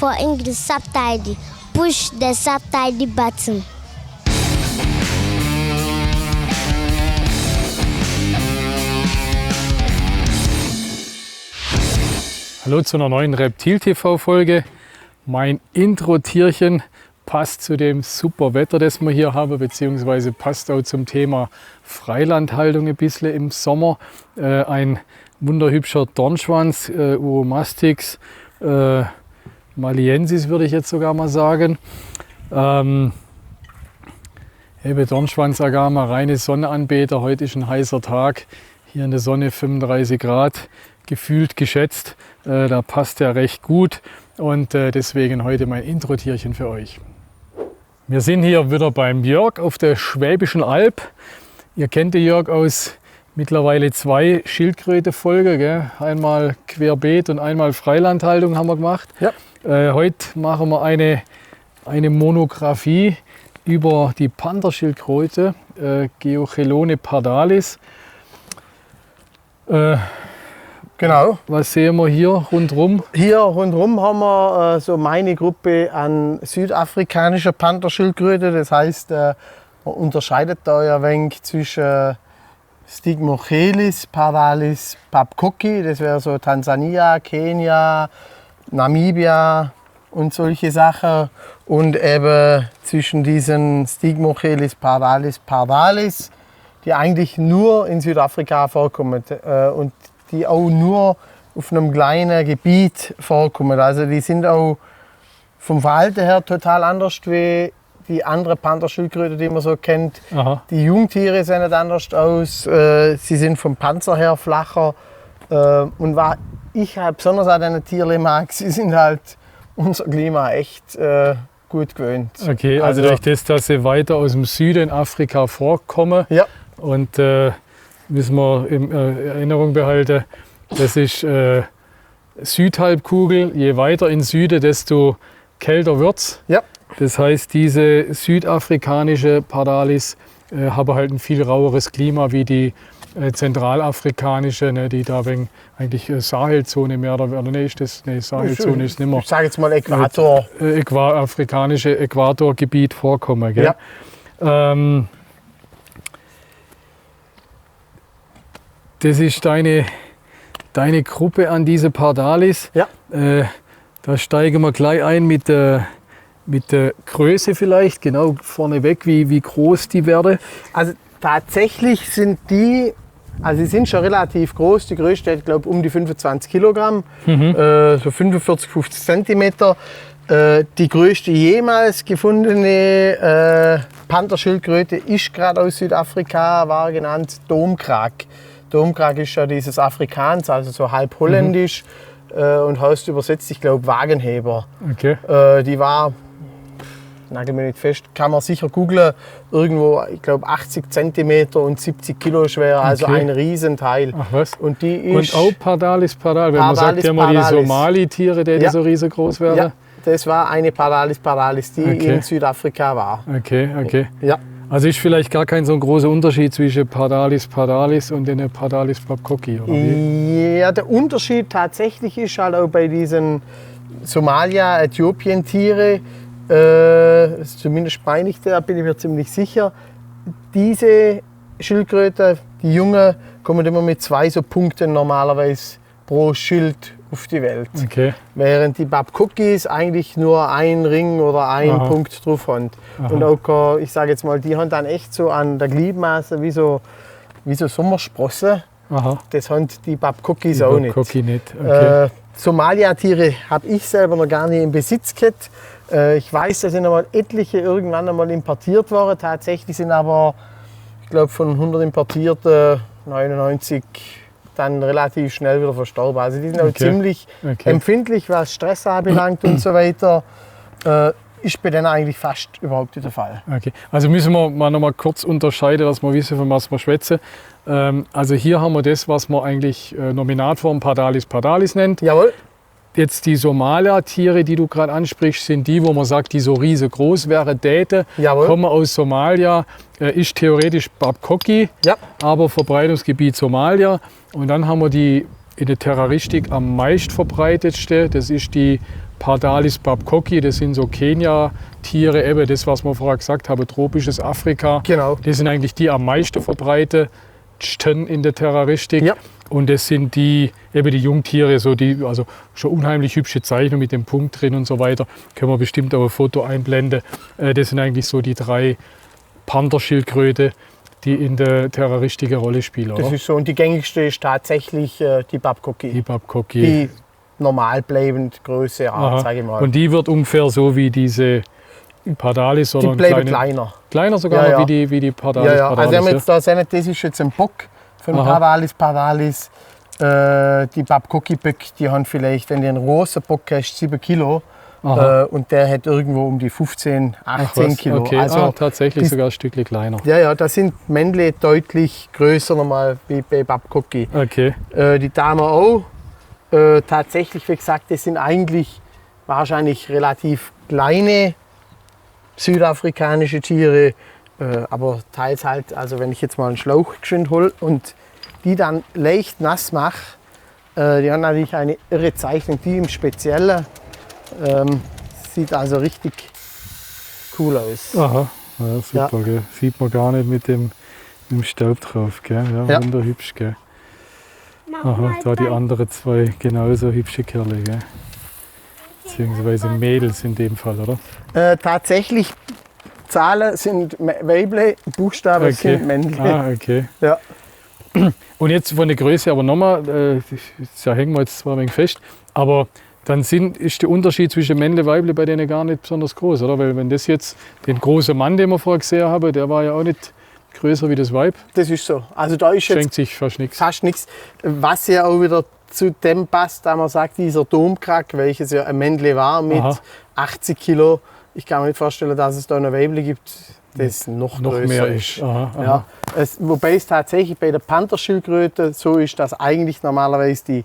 for English subtitle. Push the subtitle button. Hallo zu einer neuen Reptil-TV-Folge. Mein Intro-Tierchen passt zu dem super Wetter, das wir hier haben, beziehungsweise passt auch zum Thema Freilandhaltung ein bisschen im Sommer. Ein wunderhübscher Dornschwanz, Uromastix maliensis würde ich jetzt sogar mal sagen. Dornschwanzagama, reine Sonnenanbeter. Heute ist ein heißer Tag. Hier in der Sonne 35 Grad, gefühlt geschätzt. Da passt er recht gut und deswegen heute mein Intro-Tierchen für euch. Wir sind hier wieder beim Jörg auf der Schwäbischen Alb. Ihr kennt den Jörg aus mittlerweile 2 Schildkröte-Folgen. Einmal Querbeet und einmal Freilandhaltung haben wir gemacht. Ja. Heute machen wir eine Monographie über die Pantherschildkröte, Geochelone pardalis. Genau. Was sehen wir hier rundherum? Hier rundherum haben wir so meine Gruppe an südafrikanischer Pantherschildkröte. Das heißt, man unterscheidet da ein wenig zwischen Stigmochelis, Pardalis, Babcoki. Das wäre so Tansania, Kenia, Namibia und solche Sachen. Und eben zwischen diesen Stigmochelis, Pardalis, die eigentlich nur in Südafrika vorkommen. Und die auch nur auf einem kleinen Gebiet vorkommen. Also die sind auch vom Verhalten her total anders wie die anderen Pantherschildkröten, die man so kennt. Aha. Die Jungtiere sehen nicht anders aus, sie sind vom Panzer her flacher. Und was ich halt besonders an diesen Tieren mag, sie sind halt unser Klima echt gut gewöhnt. Okay, also durch das, dass sie weiter aus dem Süden Afrika vorkommen. Ja. Und müssen wir in Erinnerung behalten, das ist Südhalbkugel. Je weiter in Süden, desto kälter wird es. Ja. Das heißt, diese südafrikanische Pardalis haben halt ein viel raueres Klima wie die zentralafrikanische, ne, die da wegen eigentlich Sahelzone mehr oder weniger, Sahelzone ist nicht mehr. Ich sage jetzt mal Äquator. Afrikanische Äquatorgebiet vorkommen. Gell? Ja. Das ist deine Gruppe an diese Pardalis. Ja. Da steigen wir gleich ein mit der Größe vielleicht, genau vorneweg, wie groß die werden. Also tatsächlich sind die, also sie sind schon relativ groß. Die größte hat, glaube ich, um die 25 Kilogramm, so 45, 50 Zentimeter. Die größte jemals gefundene Pantherschildkröte ist gerade aus Südafrika, war genannt Domkrag. Domkrag ist ja dieses Afrikaans, also so halb holländisch und heißt übersetzt, ich glaube, Wagenheber. Okay. Die war, nagel mich nicht fest, kann man sicher googlen, irgendwo, ich glaube, 80 cm und 70 Kilo schwer, also ein Riesenteil. Ach was? Und die ist und auch Pardalis, weil man sagt ja immer, die Somali-Tiere, die so riesengroß werden. Ja, das war eine Pardalis, die in Südafrika war. Okay. Ja. Also ist vielleicht gar kein so ein großer Unterschied zwischen Pardalis und den Pardalis babcoki, oder wie? Ja, der Unterschied tatsächlich ist halt auch bei diesen Somalia-Äthiopien-Tiere, zumindest meine ich, da bin ich mir ziemlich sicher, diese Schildkröten, die Jungen, kommen immer mit 2 so Punkten normalerweise pro Schild auf die Welt. Okay. Während die Babcokis eigentlich nur ein Ring oder ein Punkt drauf haben. Und auch, ich sage jetzt mal, die haben dann echt so an der Gliedmaße wie so Sommersprossen. Aha. Das haben die Babcokis auch nicht. Okay. Somalia-Tiere habe ich selber noch gar nicht im Besitz gehabt. Ich weiß, da sind einmal etliche irgendwann einmal importiert worden. Tatsächlich sind aber, ich glaube, von 100 importierten 99 dann relativ schnell wieder verstorben. Also die sind auch ziemlich empfindlich, was Stress anbelangt und so weiter. Ist bei denen eigentlich fast überhaupt nicht der Fall. Okay. Also müssen wir mal noch mal kurz unterscheiden, dass wir wissen, von was wir schwätzen. Also hier haben wir das, was man eigentlich Nominatform Pardalis nennt. Jawohl. Jetzt die Somalia-Tiere, die du gerade ansprichst, sind die, wo man sagt, die so riesengroß wären. Däte kommen aus Somalia, ist theoretisch Babcoki, aber Verbreitungsgebiet Somalia. Und dann haben wir die in der Terroristik am meist verbreitetste, das ist die Pardalis babcocky, das sind so Kenia-Tiere, eben das, was wir vorher gesagt haben, tropisches Afrika. Genau. Das sind eigentlich die am meisten verbreitetsten in der Terroristik. Ja. Und das sind die Jungtiere, so die, also schon unheimlich hübsche Zeichnung mit dem Punkt drin und so weiter. Können wir bestimmt auch ein Foto einblenden. Das sind eigentlich so die 3 Pantherschildkröte, die in der Terroristik eine Rolle spielen. Das Oder? ist so. Und die gängigste ist tatsächlich die Babcocky. Die babcocky. Die normal bleibend Größe Art, sage ich mal. Und die wird ungefähr so wie diese Pardalis oder die bleiben kleiner. Kleiner sogar Ja, noch ja. wie die Pardalis. Ja, ja. Also Pardalis, wir haben jetzt da sehen, das ist jetzt ein Bock von Aha. Pardalis. Die Babcocky-Böcke, die haben vielleicht, wenn du einen großen Bock hast, 7 Kilo. Aha. Und der hat irgendwo um die 15, 18 Ach was, Kilo. Okay. Also Tatsächlich die- sogar ein Stückchen kleiner. ja, ja, da sind Männle deutlich größer nochmal wie bei Babcocky. Okay. Die Damen auch. Tatsächlich, wie gesagt, das sind eigentlich wahrscheinlich relativ kleine südafrikanische Tiere, aber teils halt, also wenn ich jetzt mal einen Schlauch geschwind hole und die dann leicht nass mache, die haben natürlich eine irre Zeichnung, die im Speziellen sieht also richtig cool aus. Aha. Ja, super, Gell? Sieht man gar nicht mit dem Staub drauf. Gell? Ja, Ja. wunderhübsch. Gell? Aha, da die anderen 2 genauso hübsche Kerle. Gell? Beziehungsweise Mädels in dem Fall, oder? Tatsächlich, Zahlen sind Weible, Buchstaben sind männlich. Ah, okay. Ja. Und jetzt von der Größe aber nochmal, da hängen wir jetzt zwar ein wenig fest, aber dann ist der Unterschied zwischen Männle und Weible bei denen gar nicht besonders groß, oder? Weil wenn das jetzt, den großen Mann, den wir vorher gesehen haben, der war ja auch nicht größer wie das Weib, Das ist so. Also da ist jetzt schenkt sich fast nichts. fast nichts. Was ja auch wieder zu dem passt, da man sagt, dieser Domkrack, welches ja ein Männle war mit Aha. 80 Kilo. Ich kann mir nicht vorstellen, dass es da eine Weible gibt, das noch größer mehr ist. ist. Aha, aha. Ja. Wobei es tatsächlich bei der Pantherschildkröte so ist, dass eigentlich normalerweise die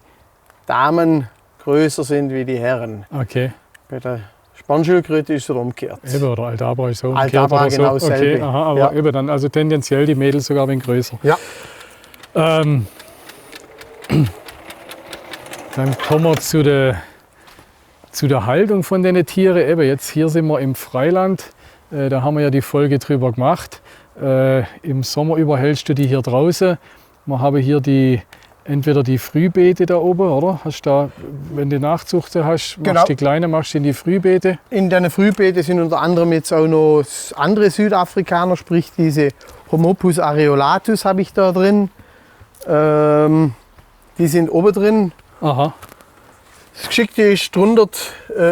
Damen größer sind wie die Herren. Okay. Bei der Spannschildkröte ist es umgekehrt. Eben, oder Aldabra ist so umgekehrt Aldabra oder so. genau Okay, dasselbe. aha, aber Ja. eben dann also tendenziell die Mädels sogar ein wenig größer. Ja. Ähm, dann kommen wir zu der Haltung von den Tieren. Eben, jetzt hier sind wir im Freiland. Da haben wir ja die Folge drüber gemacht. Im Sommer über hältst du die hier draußen. Wir haben hier entweder die Frühbeete da oben, oder? Hast da, wenn du Nachzucht hast, Genau. machst die Kleine machst du in die Frühbeete. In den Frühbeeten sind unter anderem jetzt auch noch andere Südafrikaner, sprich diese Homopus areolatus habe ich da drin. Die sind oben drin. Aha. Das Geschickte ist, drunter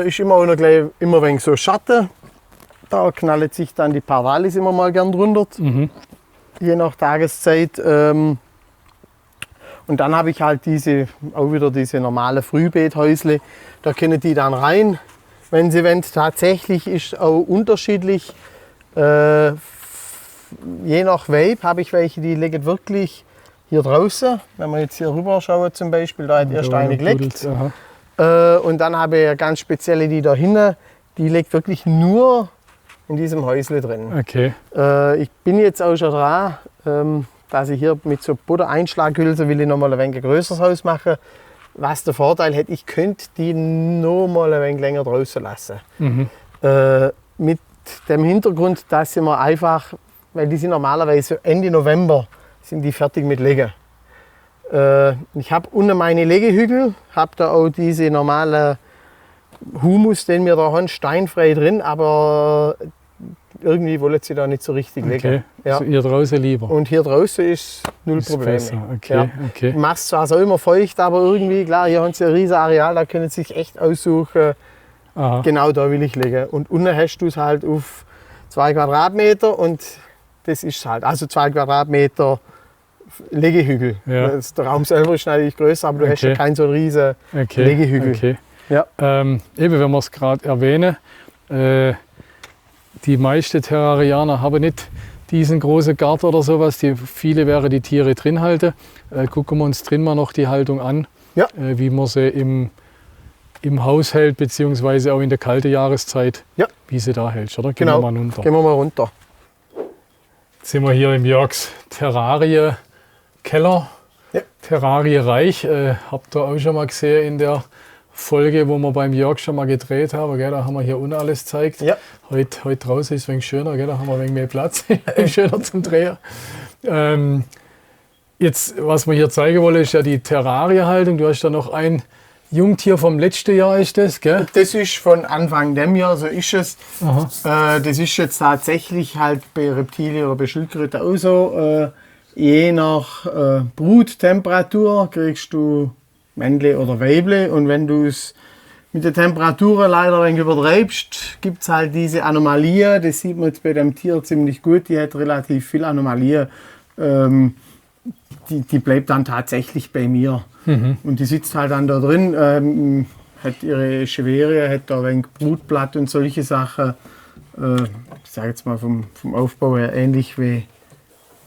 ist immer auch noch gleich immer ein wenig so Schatten. Da knallt sich dann die Pardalis immer mal gern drunter, Mhm. je nach Tageszeit. Und dann habe ich halt auch wieder diese normale Frühbeethäusle. Da können die dann rein, wenn sie wollen. Tatsächlich ist auch unterschiedlich. Je nach Weib habe ich welche, die liegen wirklich hier draußen. Wenn wir jetzt hier rüber schauen zum Beispiel, da hat erst eine gelegt. Aha. Und dann habe ich ganz spezielle, die da hinten, die liegt wirklich nur in diesem Häusle drin. Okay. Ich bin jetzt auch schon dran, dass ich hier mit so Buttereinschlaghülse will ich noch mal ein wenig größeres Haus machen. Was der Vorteil hat, ich könnte die noch mal ein wenig länger draußen lassen. Mhm. Mit dem Hintergrund, dass sie mir einfach, weil die sind normalerweise Ende November sind die fertig mit Legen. Ich habe unten meine Legehügel, habe da auch diese normale Humus, den wir da haben, steinfrei drin, aber irgendwie wollen sie da nicht so richtig legen. Okay. Ja. Also ihr draußen lieber. Und hier draußen ist null Ist Probleme. besser. Okay. Ja. Okay. Ich mache es zwar so immer feucht, aber irgendwie, klar, hier haben sie ein riesiges Areal, da können sie sich echt aussuchen, Aha. genau da will ich legen. Und unten hast du es halt auf 2 Quadratmeter und das ist halt, also 2 Quadratmeter Legehügel. Ja. Der Raum selber ist natürlich größer, aber du hast ja Okay. keinen so riesen Okay. Legehügel. Okay. Ja. Eben, wenn wir es gerade erwähnen, die meisten Terrarianer haben nicht diesen großen Garten oder sowas. Viele werden die Tiere drin halten. Gucken wir uns drin mal noch die Haltung an, Ja. wie man sie im Haus hält, beziehungsweise auch in der kalten Jahreszeit, Ja. wie sie da hält. Oder? Gehen Genau. wir mal runter. Gehen wir mal runter. Jetzt sind wir hier im Jörgs Terrarie-Keller. Ja. Terrariereich. Habt ihr auch schon mal gesehen in der Folge, wo wir beim Jörg schon mal gedreht haben, gell? Da haben wir hier unten alles gezeigt. Ja. Heute draußen ist es ein wenig schöner, gell? Da haben wir ein wenig mehr Platz, schöner zum Drehen. Jetzt, was wir hier zeigen wollen, ist ja die Terrariehaltung. Du hast da noch ein Jungtier vom letzten Jahr, ist das, gell? Das ist von Anfang dem Jahr, so ist es. Das ist jetzt tatsächlich halt bei Reptilien oder bei Schildkröten auch so. Je nach Bruttemperatur kriegst du Männle oder Weible. Und wenn du es mit der Temperatur leider ein wenig übertreibst, gibt es halt diese Anomalie. Das sieht man jetzt bei dem Tier ziemlich gut. Die hat relativ viel Anomalie. Die bleibt dann tatsächlich bei mir. Und die sitzt halt dann da drin, hat ihre Echeveria, hat da ein wenig Brutblatt und solche Sachen. Ich sage jetzt mal vom Aufbau her ähnlich wie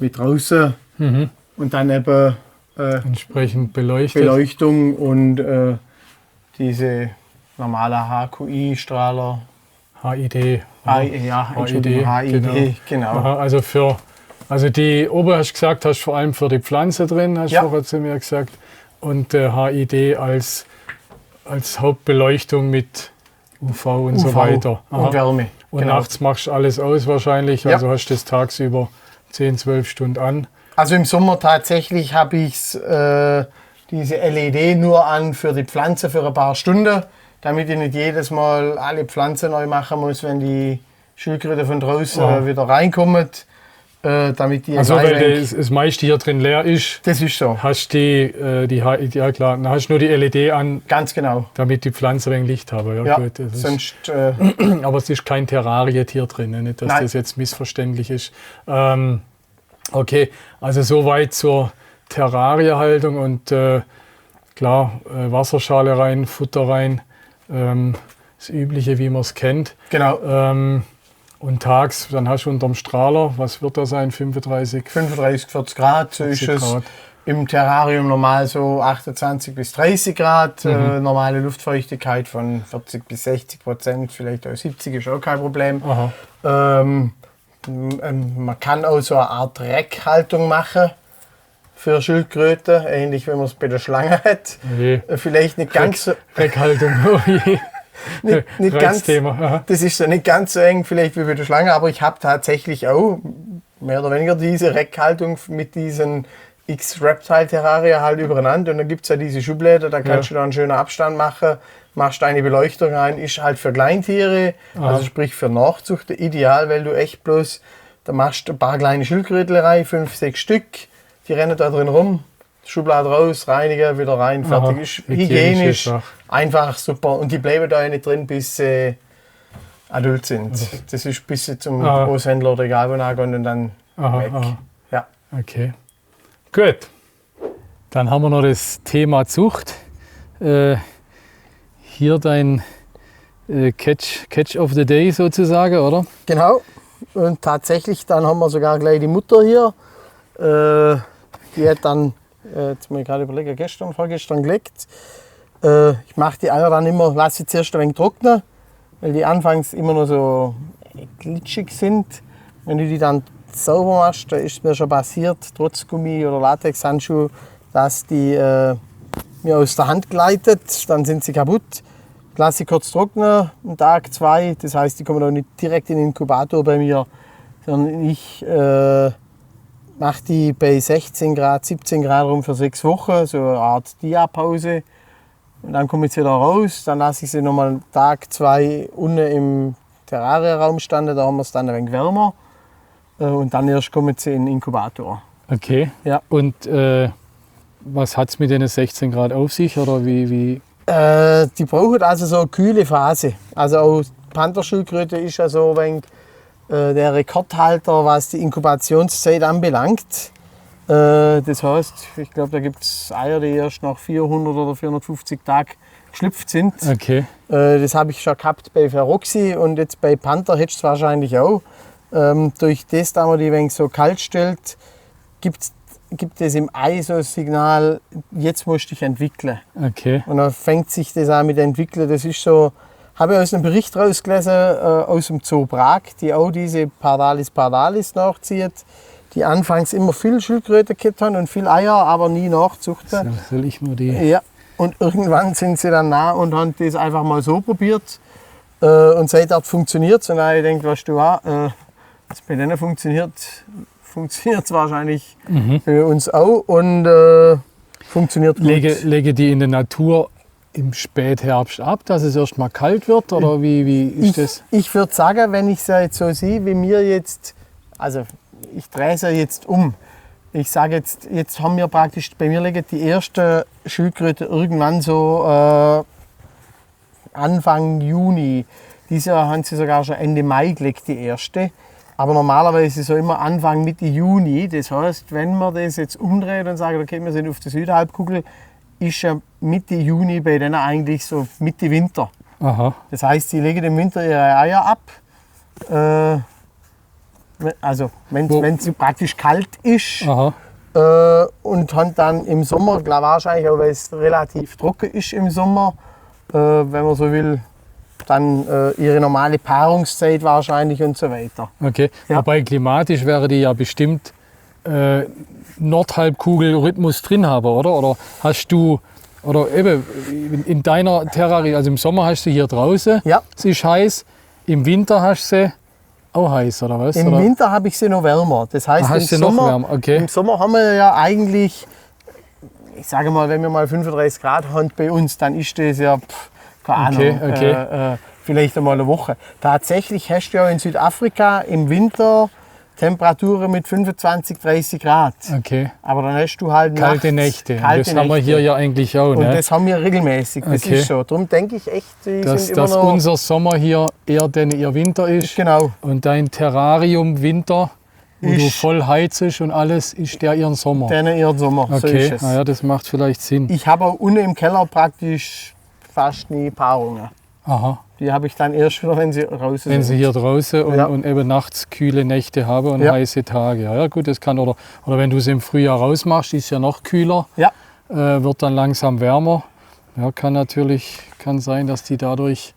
draußen. Und dann eben Entsprechend beleuchtet. Beleuchtung und diese normale HQI-Strahler. HID. HID, genau. Aha, also die oben hast du gesagt, hast vor allem für die Pflanze drin, hast du vorher zu mir gesagt. Und HID als Hauptbeleuchtung mit UV und so weiter. Aha. Und Wärme. Und nachts machst du alles aus wahrscheinlich, also hast du das tagsüber 10, 12 Stunden an. Also im Sommer tatsächlich habe ich diese LED nur an für die Pflanze für ein paar Stunden, damit ich nicht jedes Mal alle Pflanzen neu machen muss, wenn die Schildkröte von draußen wieder reinkommen. Damit die also weil das meiste hier drin leer ist, das ist so. Hast die HID, ja klar, dann hast du nur die LED an, Ganz genau. damit die Pflanzen ein wenig Licht haben. Ja, gut, das sonst, ist, aber es ist kein Terrarietier drin, nicht, dass das jetzt missverständlich ist. Okay, also soweit zur Terrariehaltung und klar, Wasserschale rein, Futter rein, das Übliche, wie man es kennt. genau. Und tags, dann hast du unterm Strahler, was wird da sein, 35? 35, 40 Grad, so 40 ist es. Grad. Im Terrarium normal so 28 bis 30 Grad, normale Luftfeuchtigkeit von 40 bis 60%, vielleicht auch 70 ist auch kein Problem. Man kann auch so eine Art Reckhaltung machen für Schildkröten, ähnlich wie man es bei der Schlange hat. Okay. Vielleicht nicht ganz so... Reckhaltung, oh je. nicht ganz, Reizthema. das ist so nicht ganz so eng vielleicht wie bei der Schlange, aber ich habe tatsächlich auch mehr oder weniger diese Reckhaltung mit diesen X-Reptile-Terraria halt übereinander. Und dann gibt es ja diese Schublade, da kannst du dann einen schönen Abstand machen, machst eine Beleuchtung rein, ist halt für Kleintiere, also sprich für Nachzucht ideal, weil du echt bloß, da machst du ein paar kleine Schildkröten rein, 5, 6 Stück, die rennen da drin rum, Schublade raus, reinigen, wieder rein, fertig. Ist hygienisch, einfach super. Und die bleiben da nicht drin, bis sie adult sind. Das ist bis sie zum Großhändler oder egal wo nachgehen und dann weg. Ja. Okay, gut. Dann haben wir noch das Thema Zucht. Hier dein Catch of the Day sozusagen, oder? Genau. Und tatsächlich, dann haben wir sogar gleich die Mutter hier. Die hat dann, jetzt muss ich gerade überlegen, vorgestern gelegt. Ich mache die Eier dann immer, lasse sie zuerst ein wenig trocknen, weil die anfangs immer noch so glitschig sind. Wenn du die dann sauber machst, da ist mir schon passiert, trotz Gummi oder Latexhandschuh, dass die mir aus der Hand gleitet, dann sind sie kaputt. Lasse sie kurz trocknen, einen Tag, 2, das heißt, die kommen auch nicht direkt in den Inkubator bei mir, sondern ich mache die bei 16 Grad, 17 Grad rum für 6 Wochen, so eine Art Diapause. Und dann komme ich wieder raus, dann lasse ich sie nochmal einen Tag, 2 unten im Terrarienraum standen, da haben wir es dann ein wenig wärmer. Und dann erst kommen sie in den Inkubator. Okay. Ja. Und was hat es mit den 16 Grad auf sich? Oder wie? Die brauchen also so eine kühle Phase. Also auch Pantherschildkröte ist ja so ein wenig der Rekordhalter, was die Inkubationszeit anbelangt. Das heißt, ich glaube, da gibt es Eier, die erst nach 400 oder 450 Tagen geschlüpft sind. Okay. Das habe ich schon gehabt bei Feroxy und jetzt bei Panther hättest du es wahrscheinlich auch. Durch das, dass man die ein wenig so kalt stellt, gibt es im Ei so ein Signal, jetzt musst du dich entwickeln. Okay. Und dann fängt sich das an mit Entwickeln. Das ist so, habe ich aus einem Bericht rausgelesen, aus dem Zoo Prag, die auch diese Pardalis nachzieht, die anfangs immer viel Schildkröten gehabt haben und viel Eier, aber nie nachzuchten. Soll ich nur die? Ja. Und irgendwann sind sie dann nah und haben das einfach mal so probiert. Und seitdem funktioniert es. Und dann habe ich gedacht, weißt du was, was bei denen funktioniert es wahrscheinlich für uns auch. Und funktioniert gut. Lege die in der Natur im Spätherbst ab, dass es erst mal kalt wird? Oder wie ist das? Ich würde sagen, wenn ich es jetzt so sehe, wie mir jetzt, also ich drehe es ja jetzt um. Ich sage jetzt haben wir praktisch, bei mir liegen die ersten Schildkröten irgendwann so Anfang Juni. Dieses Jahr haben sie sogar schon Ende Mai gelegt, die erste. Aber normalerweise so immer Anfang Mitte Juni. Das heißt, wenn man das jetzt umdreht und sagt, okay, wir sind auf der Südhalbkugel, ist ja Mitte Juni bei denen eigentlich so Mitte Winter. Aha. Das heißt, sie legen im Winter ihre Eier ab. Also wenn es praktisch kalt ist. Aha. Und haben dann im Sommer, klar, wahrscheinlich auch weil es relativ trocken ist im Sommer, wenn man so will, dann ihre normale Paarungszeit wahrscheinlich und so weiter. Okay, Ja. wobei klimatisch wäre die ja bestimmt Nordhalbkugel-Rhythmus drin haben, oder? Oder hast du, oder eben in deiner Terrarie, also im Sommer hast du hier draußen, Ja. es ist heiß, im Winter hast du sie auch heiß, oder was? Im oder? Winter habe ich sie noch wärmer. Das heißt, Hast du noch wärmer, okay. im Sommer haben wir ja eigentlich, ich sage mal, wenn wir mal 35 Grad haben bei uns, dann ist das ja, keine Okay, Ahnung, okay. vielleicht einmal eine Woche. Tatsächlich hast du ja in Südafrika im Winter Temperaturen mit 25, 30 Grad. Okay. Aber dann hast du halt Kalte nachts Nächte. kalte Das haben wir hier ja eigentlich auch. Und Ne? das haben wir regelmäßig, das Okay. ist so. Darum denke ich echt, die Dass sind immer noch... unser Sommer hier eher denn ihr Winter ist. Genau. Und dein Terrarium Winter, wo du Ist- voll heizest und alles, ist der ihren Sommer. Denen ihren Sommer, so Okay, ist es. naja, das macht vielleicht Sinn. Ich habe auch unten im Keller praktisch fast nie Paarungen. Aha. Die habe ich dann erst wieder, wenn sie raus sind. Wenn sie hier draußen Ja. und eben nachts kühle Nächte haben und Ja. heiße Tage. Ja, gut, das kann. Oder wenn du sie im Frühjahr rausmachst, ist ja noch kühler, Ja, wird dann langsam wärmer. Ja, kann sein, dass die dadurch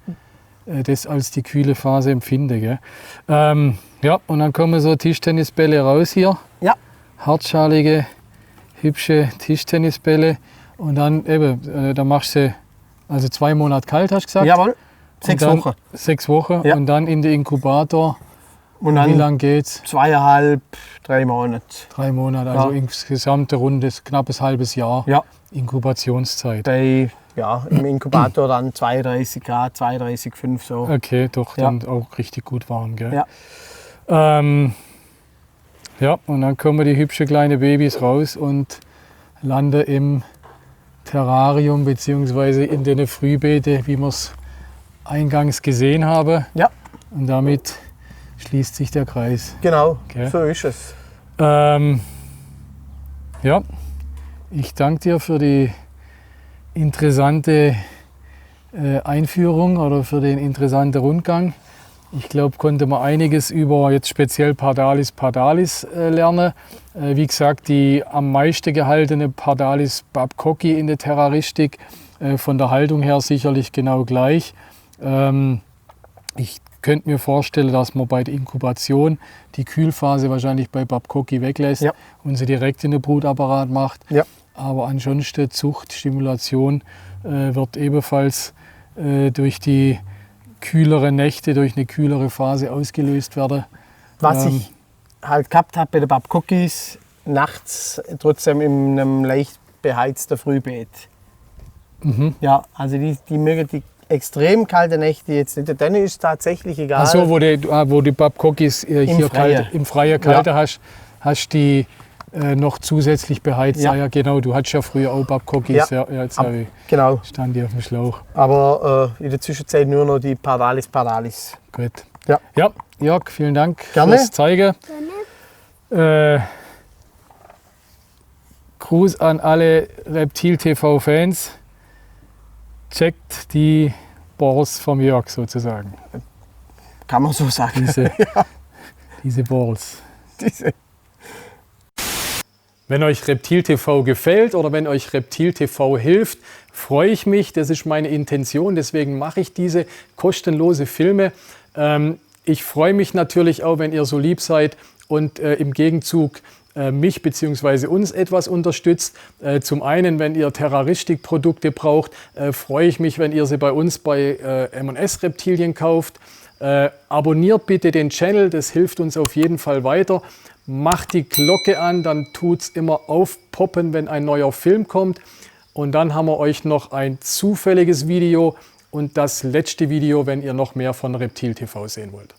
das als die kühle Phase empfinden. Gell? Ja, und dann kommen so Tischtennisbälle raus hier. ja, Hartschalige, hübsche Tischtennisbälle. Und dann eben, da machst du also 2 Monate kalt, hast du gesagt? jawohl. Und 6 dann Wochen. 6 Wochen Ja. und dann in den Inkubator. Und Wie dann lange geht's? 2,5, 3 Monate. 3 Monate, also Ja. insgesamt eine Runde, knappes halbes Jahr Ja, Inkubationszeit. im Inkubator dann 32 Grad, 32,5 so. Okay, doch, Ja. dann auch richtig gut warm, gell? Ja. Ja, und dann kommen die hübschen kleinen Babys raus und landen im Terrarium bzw. in den Frühbeete, wie wir es eingangs gesehen haben. Ja, Und damit schließt sich der Kreis. genau, Okay. so ist es. Ja, ich danke dir für die interessante Einführung oder für den interessanten Rundgang. Ich glaube, konnte man einiges über jetzt speziell Pardalis lernen. Wie gesagt, die am meisten gehaltene Pardalis babcocki in der Terraristik, von der Haltung her sicherlich genau gleich. Ich könnte mir vorstellen, dass man bei der Inkubation die Kühlphase wahrscheinlich bei Babcocki weglässt Ja. und sie direkt in den Brutapparat macht. Ja. Aber ansonsten Zucht, Stimulation wird ebenfalls durch die kühlere Nächte, durch eine kühlere Phase ausgelöst werden. Was ich halt gehabt habe bei den Babcockis, nachts trotzdem in einem leicht beheizten Frühbeet. Mhm. Ja, also die mögen die extrem kalte Nächte jetzt nicht. Denen ist es tatsächlich egal. Ach so, wo die Babcockis hier Freien. im Freien kalte hast die noch zusätzlich beheizt. Ja. Ja, genau, du hattest ja früher auch Babcockis. Ja. Ja, jetzt habe ich, Genau. stand die auf dem Schlauch. Aber in der Zwischenzeit nur noch die Pardalis. Gut. Ja. Ja, Jörg, vielen Dank Gerne. fürs Zeigen. Gruß an alle Reptil-TV-Fans. Checkt die Balls vom Jörg sozusagen. Kann man so sagen. Diese Balls. Diese. Wenn euch Reptil TV gefällt oder wenn euch Reptil TV hilft, freue ich mich. Das ist meine Intention. Deswegen mache ich diese kostenlose Filme. Ich freue mich natürlich auch, wenn ihr so lieb seid und im Gegenzug mich bzw. uns etwas unterstützt. Zum einen, wenn ihr Terraristik-Produkte braucht, freue ich mich, wenn ihr sie bei uns bei M&S Reptilien kauft. Abonniert bitte den Channel, das hilft uns auf jeden Fall weiter. Macht die Glocke an, dann tut es immer aufpoppen, wenn ein neuer Film kommt. Und dann haben wir euch noch ein zufälliges Video und das letzte Video, wenn ihr noch mehr von Reptil TV sehen wollt.